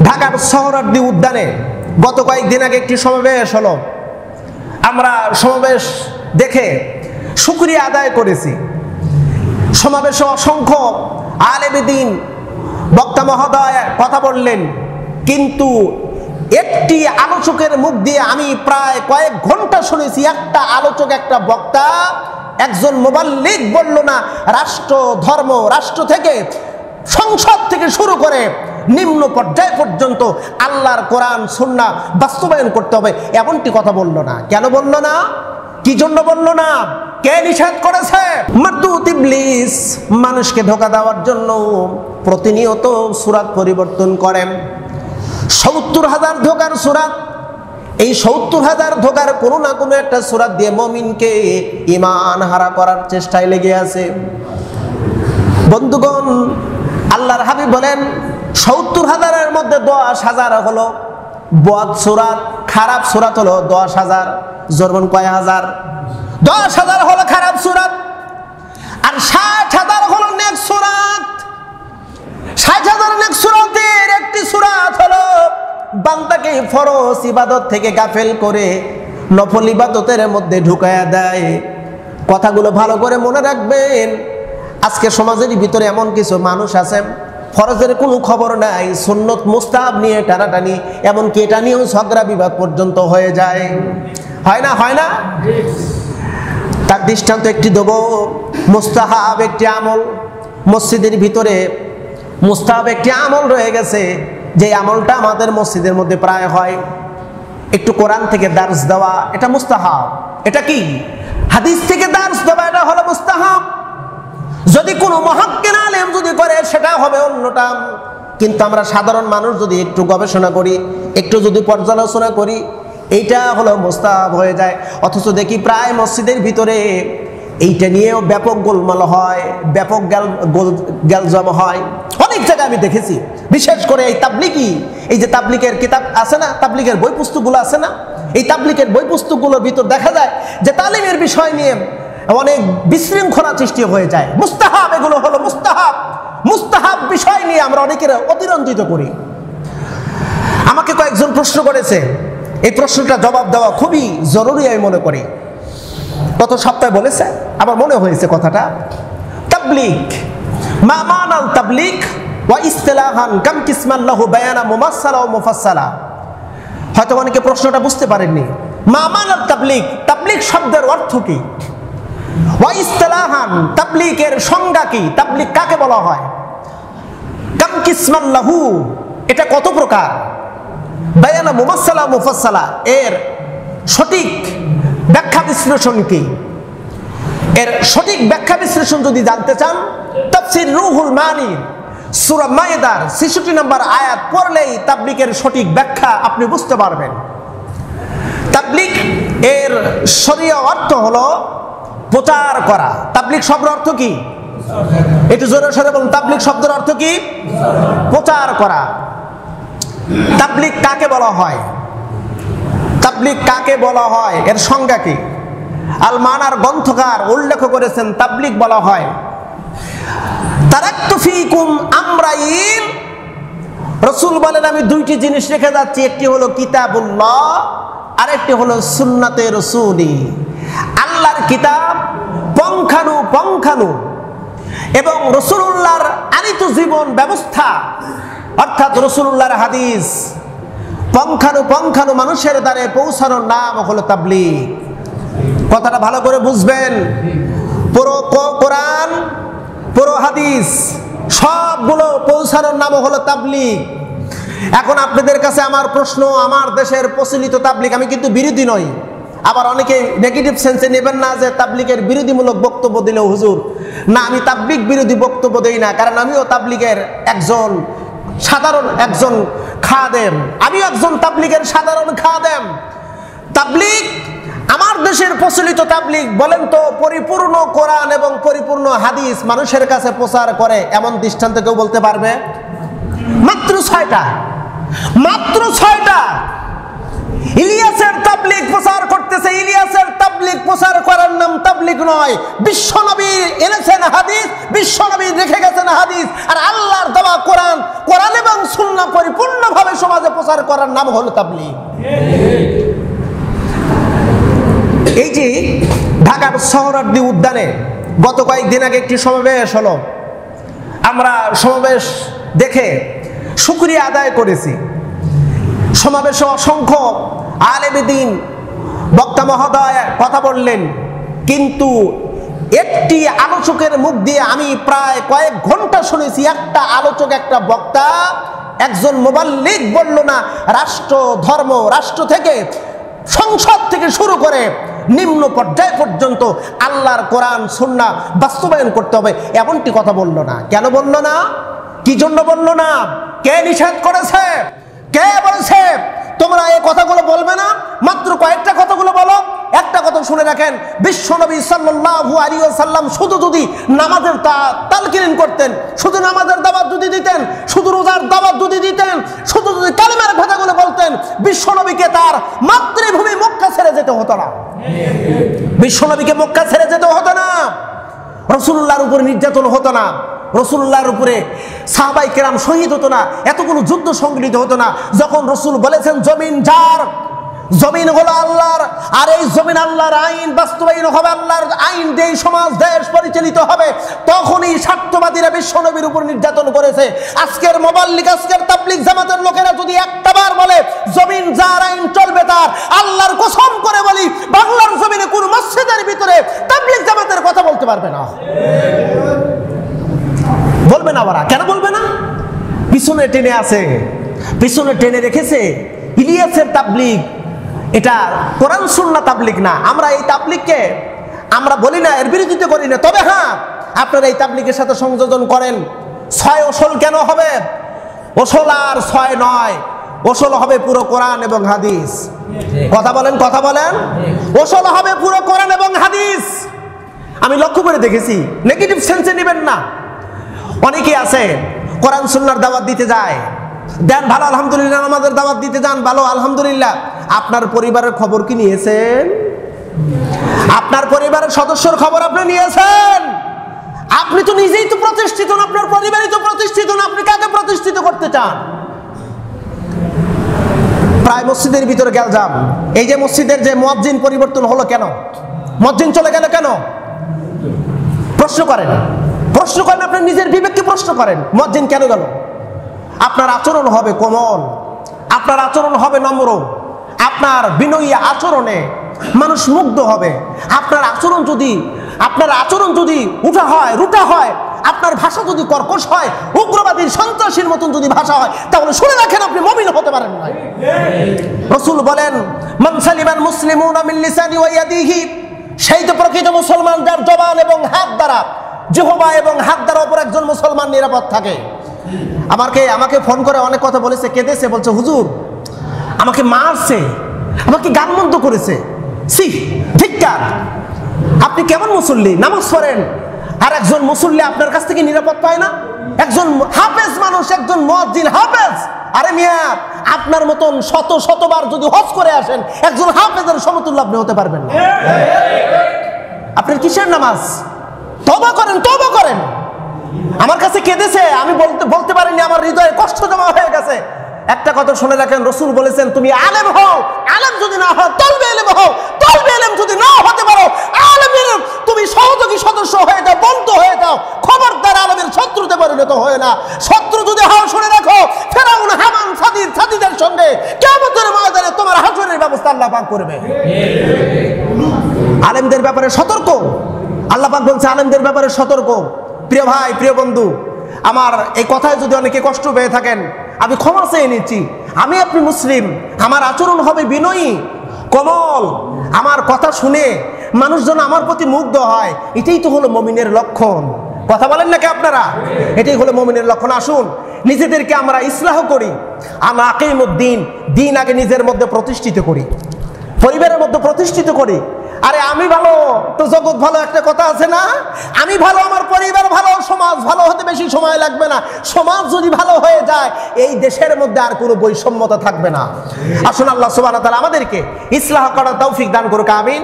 ঢাকার সোহরাওয়ার্দী উদ্যানে গত কয়েকদিন আগে একটি সমাবেশ হলো। আমরা সমাবেশ দেখে শুকরিয়া আদায় করেছি। সমাবেশে অসংখ্য আলেমে দ্বীন বক্তা মহোদয় কথা বললেন, কিন্তু একটি আলোচকের মুখ দিয়ে আমি প্রায় কয়েক ঘন্টা শুনেছি। একটা আলোচক, একটা বক্তা, একজন মুবাল্লিগ বলল না রাষ্ট্র, ধর্ম, রাষ্ট্র থেকে সংসদ থেকে শুরু করে নিম্ন পর্যায় পর্যন্ত আল্লাহর কোরআন সুন্নাহ বাস্তবায়ন করতে হবে, এমনটি কথা বলল না। কেন বলল না? কি জন্য বলল না? কে নিষেধ করেছে? মারদুত ইবলিস মানুষকে ধোঁকা দেওয়ার জন্য প্রতিনিয়ত সূরা পরিবর্তন করেন। ৭০,০০০ ধোঁকার সূরা। এই ৭০,০০০ ধোঁকার কোনো না কোনো একটা সূরা দিয়ে মুমিনকে ঈমান হারা করার চেষ্টায় লেগে আছে। বন্ধুগণ, আল্লাহর হাবিব বলেন ৭০,০০০-এর মধ্যে ১০,০০০ হলো বদ সূরাত, খারাপ সূরাত হলো ১০,০০০। জোরবন কয় হাজার? ১০,০০০ হলো খারাপ সূরাত, আর ৬০,০০০ হলো নেক সূরাত। ৬০,০০০ নেক সূরাতের একটি সূরাত হলো বান্দাকে ফরজ ইবাদত থেকে গাফেল করে নফল ইবাদতের মধ্যে ঢুকায়া দেয়। কথাগুলো ভালো করে মনে রাখবেন। আজকে সমাজের ভিতরে এমন কিছু মানুষ আছে, ফরজের কোনো খবর নাই, সুন্নত মুস্তাহাব নিয়ে টানাটানি, এমনকি এটা নিয়েও ঝগড়া বিবাদ পর্যন্ত হয়ে যায়। হয় না? হয় না? তার দৃষ্টান্ত একটি দেব। মুস্তাহাব একটি আমল, মসজিদের ভিতরে মুস্তাহাব একটি আমল রয়ে গেছে, যে আমলটা আমাদের মসজিদের মধ্যে প্রায় হয়। একটু কোরআন থেকে দার্স দেওয়া, এটা মুস্তাহাব। এটা কি? হাদিস থেকে দার্স দেওয়া, এটা হলো মুস্তাহাব। যদি কোনো মুহাক্কিক আলেম যদি করে সেটা হবে অন্যটা। কিন্তু আমরা সাধারণ মানুষ যদি একটু গবেষণা করি, একটু যদি পর্যালোচনা করি, এইটা হলো মুস্তাহাব হয়ে যায়। অথচ দেখি প্রায় মসজিদের ভিতরে এইটা নিয়েও ব্যাপক গোলমাল হয়, ব্যাপক গ্যালজাম হয়। অনেক জায়গায় আমি দেখেছি, বিশেষ করে এই তাবলিগি, এই যে তাবলিগের কিতাব আছে না, তাবলিগের বই পুস্তকগুলো আছে না, এই তাবলিগের বই পুস্তকগুলোর ভিতর দেখা যায় যে তালিমের বিষয় নিয়ে অনেক বিশৃঙ্খলা সৃষ্টি হয়ে যায়। মুস্তাহাব, এগুলো হলো মুস্তাহাব। মুস্তাহাব বিষয় নিয়ে আমরা অনেকের অতিরঞ্জিত করি। আমাকে কয়েকজন প্রশ্ন করেছে, এই প্রশ্নটা জবাব দেওয়া খুবই জরুরি আমি মনে করি। গত সপ্তাহে বলেছে, আমার মনে হয়েছে কথাটা। তাবলিগ মা মানাল তাবলিগ ওয়া ইসতিলাহান কাম কিসমান লাহু বায়ানা মুমাসসালা ওয়া মুফাসসালা। হয়তো অনেকে প্রশ্নটা বুঝতে পারেননি। মা মানাল তাবলিগ, তাবলিগ শব্দের অর্থ কি? ওয়া ইসতিলাহান, তাবলিগের সংজ্ঞা কি? তাবলিগ কাকে বলা হয়? কাম কিসমান লাহু, এটা কত প্রকার? বায়ানা মুমাসসালা মুফাসসালা, এর সঠিক ব্যাখ্যা বিশ্লেষণ কি? এর সঠিক ব্যাখ্যা বিশ্লেষণ যদি জানতে চান, তাফসীর রুহুল মানি সূরা মায়েদার ৬৬ নম্বর আয়াত পড়লেই তাবলিগের সঠিক ব্যাখ্যা আপনি বুঝতে পারবেন। তাবলিগ এর শরীয় অর্থ হলো প্রচার করা। তাবলিগ শব্দের অর্থ কি? একটু জোরে সরে বলুন, তাবলিগ শব্দের অর্থ কি? প্রচার করা। তাবলিগ কাকে বলা হয়? তাবলিগ কাকে বলা হয়, এর সংজ্ঞা কি? আল মানার গ্রন্থকার উল্লেখ করেছেন, তাবলিগ বলা হয় তারাক্তু ফীকুম আমরাইন। রাসূল বলেন আমি দুইটি জিনিস রেখে যাচ্ছি, একটি হলো কিতাবুল্লাহ, আর একটি হলো সুন্নাতে রাসূলি। আল্লাহর কিতাব পঙ্খানু এবং রাসূলুল্লাহর আনিত জীবন ব্যবস্থা, অর্থাৎ রাসূলুল্লাহর হাদিস পঙ্খানু মানুষের দ্বারে পৌঁছানোর নাম হলো তাবলিগ। কথাটা ভালো করে বুঝবেন। পুরো কোরআন, পুরো হাদিস সবগুলো পৌঁছানোর নাম হলো তাবলিগ। এখন আপনাদের কাছে আমার প্রশ্ন, আমার দেশের প্রচলিত তাবলিগ, আমি কিন্তু বিরোধী নই, আবার অনেকে নেগেটিভ সেন্সে নেবেন না যে তাবলিগের বিরোধীমূলক বক্তব্য দিলেও হুজুর না, আমি তাবলিগ বিরোধী বক্তব্য দেই না, কারণ আমিও তাবলিগের সাধারণ একজন খাদেম, আমিও একজন তাবলিগের সাধারণ খাদেম। তাবলিগ, আমার দেশের প্রচলিত তাবলিগ বলেন তো পরিপূর্ণ কোরআন এবং পরিপূর্ণ হাদিস মানুষের কাছে প্রচার করে এমন দৃষ্টান্ত কেউ বলতে পারবে? মাত্র ৬টা, মাত্র ৬টা। ইলিয়াসের তাবলীগ প্রচার করতেছে। ইলিয়াসের তাবলীগ প্রচার করার নাম তাবলীগ নয়। বিশ্বনবী এনেছেন হাদিস, বিশ্বনবী রেখে গেছেন হাদিস, আর আল্লাহর দেওয়া কোরআন, কোরআন এবং সুন্নাহ পরিপূর্ণভাবে সমাজে প্রচার করার নাম হলো তাবলীগ। এই যে ঢাকার সোহরাওয়ার্দী উদ্যানে গত কয়েকদিন আগে একটি সমাবেশ হলো, আমরা সমাবেশ দেখে শুকরিয়া আদায় করেছি। সমাবেশে অসংখ্য আলেমে দ্বীন বক্তা মহোদয় কথা বললেন, কিন্তু একটি আলোচকের মুখ দিয়ে আমি প্রায় কয়েক ঘন্টা শুনেছি, একটা আলোচক, একটা বক্তা, একজন মুবাল্লিগ বলল না রাষ্ট্র, ধর্ম, রাষ্ট্র থেকে, সংসদ থেকে শুরু করে নিম্ন পর্যায় পর্যন্ত আল্লাহর কোরআন সুন্নাহ বাস্তবায়ন করতে হবে, এমনটি কথা বলল না। কেন বলল না? কি জন্য বলল না? কে নিষেধ করেছে? কে বলছে তোমরা এই কথাগুলো বলবে না? মাত্র কয়েকটা কথাগুলো বলো। একটা কথা শুনে রাখেন, বিশ্বনবী সাল্লাল্লাহু আলাইহি ওয়াসাল্লাম শুধু যদি নামাজের তালকিন করতেন, শুধু নামাজের দাওয়াত যদি দিতেন, শুধু রোজার দাওয়াত যদি দিতেন, শুধু যদি কালিমার কথাগুলো বলতেন, বিশ্বনবীকে তার মাতৃভূমি মক্কা ছেড়ে যেতে হতো না। বিশ্বনবীকে মক্কা ছেড়ে যেতে হতো না। রাসূলুল্লাহর উপর নির্যাতন হতো না। রাসূলুল্লাহর উপরে সাহাবায়ে কেরাম শহীদ হতো না। এতগুলো যুদ্ধ সংগঠিত হতো না। যখন রাসূল বলেছেন জমিন যার, জমিন হলো আল্লাহর, আর এই জমিন আল্লাহর আইন বাস্তবায়ন হবে, আল্লাহর আইন দিয়ে সমাজ দেশ পরিচালিত হবে, তখনই স্বার্থবাদীরা বিশ্বনবীর উপর নির্যাতন করেছে। আজকের মুবাল্লিগ, আজকের তাবলীগ জামাতের লোকেরা যদি একটাবার বলে জমিন যার, আইন চলবে তার, আল্লাহর কসম করে বলি বাংলার জমিনে কোন মসজিদের ভিতরে তাবলীগ জামাতের কথা বলতে পারবে না। বলবে না ওরা। কেন বলবে না? পিছনে টেনে আছে, পিছনে টেনে রেখেছে ইলিয়াসের তাবলীগ। এটা কোরআন সুন্নাহ তাবলীগ না। আমরা এই তাবলীগকে আমরা বলি না, এর বিরোধিতা করি না। তবে হ্যাঁ, আপনারা এই তাবলীগের সাথে সংযোজন করেন। 6 ওসল কেন হবে? ওসল আর 6 নয়, ওসল হবে পুরো কোরআন এবং হাদিস। কথা বলেন, কথা বলেন। ওসল হবে পুরো কোরআন এবং হাদিস। আমি লক্ষ্য করে দেখেছি, নেগেটিভ সেন্সে নেবেন না। অনেকে আছে কোরআন সুন্নাহর দাওয়াত দিতে যায়, দেন ভালো আলহামদুলিল্লাহ, আমাদের দাওয়াত দিতে যান ভালো আলহামদুলিল্লাহ। আপনার পরিবারের খবর কি নিয়েছেন? আপনার পরিবারের সদস্যর খবর আপনি নিয়েছেন? আপনি তো নিজেই তো প্রতিষ্ঠিত না, আপনার পরিবারই তো প্রতিষ্ঠিত না, আপনি কাকে প্রতিষ্ঠিত করতে চান? প্রায় মসজিদের ভিতরে গেলাম, এই যে মসজিদের যে মুয়াজ্জিন পরিবর্তন হলো কেন? মুয়াজ্জিন চলে গেল কেন? প্রশ্ন করেন, প্রশ্ন করেন, আপনার নিজের বিবেককে প্রশ্ন করেন, মুয়াজ্জিন কেন গেল? আপনার আচরণ হবে কোমল, আপনার আচরণ হবে নম্র, আপনার বিনয়ী আচরণে মানুষ মুগ্ধ হবে। আপনার আচরণ যদি উঠা হয়, রুটা হয়, আপনার ভাষা যদি কর্কশ হয়, উগ্রবাদীর সন্ত্রাসীর মতন যদি ভাষা হয়, তাহলে শুনে রাখেন আপনি মুমিন হতে পারেন না। রাসূল বলেন মান সালিমাল মুসলিমুনা মিন লিসানি ওয়া ইয়াদিহি, সেই তো প্রকৃত মুসলমান যার জবান এবং হাত দ্বারা, জিহ্বা এবং হাত দ্বারা অপর একজন মুসলমান নিরাপদ থাকে। আমাকে ফোন করে অনেক কথা বলেছে, কেঁদেছে, বলছে হুজুর আমাকে মারছে, আমাকে গালমন্দ করেছে। সি ধিক্কার, আপনি কেমন মুসল্লি, নামাজ পড়েন, আর একজন মুসল্লি আপনার কাছ থেকে নিরাপদ পায় না? একজন হাফেজ মানুষ, একজন মুয়াজ্জিন হাফেজ, আরে মিয়া আপনার মতন শতবার যদি হজ করে আসেন, একজন হাফেজের সমতুল্য আপনি হতে পারবেন না। আপনার কিসের নামাজ? তওবা করেন, তওবা করেন। আমার কাছে কেঁদেছে, আমি বলতে পারিনি, আমার হৃদয়ে কষ্ট জমা হয়ে গেছে। একটা কথা শুনে রাখেন, রাসূল বলেছেন তুমি আলেম হও, আলেম যদি না হও তলবে ইলম হও, তলবে ইলম যদি না হতে পারো আলেম ইলম তুমি সহযোগী সদস্য হয়ে যাও, বন্ধু হয়ে যাও, খবরদার আলেমের শত্রুতে পরিণত হয় না। শত্রু যদি হও শুনে রাখো, ফেরাউন, হামান, সাদিদের সঙ্গে কিয়ামতের ময়দানে তোমার হাসরের ব্যবস্থা আল্লাহ পাক করবে। আলেমদের ব্যাপারে সতর্ক, আল্লাহ পাক বলছে আলেমদের ব্যাপারে সতর্ক। প্রিয় ভাই, প্রিয় বন্ধু আমার, এই কথায় যদি অনেকে কষ্ট পেয়ে থাকেন আমি ক্ষমা চেয়ে নিচ্ছি। আমি আপনি মুসলিম, আমার আচরণ হবে বিনয়ী, কোমল, আমার কথা শুনে মানুষজন আমার প্রতি মুগ্ধ হয়, এটাই তো হলো মুমিনের লক্ষণ। কথা বলেন নাকি আপনারা? এটাই হলো মুমিনের লক্ষণ। আসুন নিজেদেরকে আমরা ইসলাহ করি, আমরা আকিমুদ্দিন, দিন আগে নিজের মধ্যে প্রতিষ্ঠিত করি, পরিবারের মধ্যে প্রতিষ্ঠিত করি। আরে আমি ভালো তো জগৎ ভালো, একটা কথা আছে না? আমি ভালো, আমার পরিবার ভালো, সমাজ ভালো হতে বেশি সময় লাগবে না। সমাজ যদি ভালো হয়ে যায়, এই দেশের মধ্যে আর কোনো বৈষম্যতা থাকবে না। আসুন আল্লাহ সুবহানাহু ওয়া তাআলা আমাদেরকে ইসলাহ করার তৌফিক দান করুক, আমিন।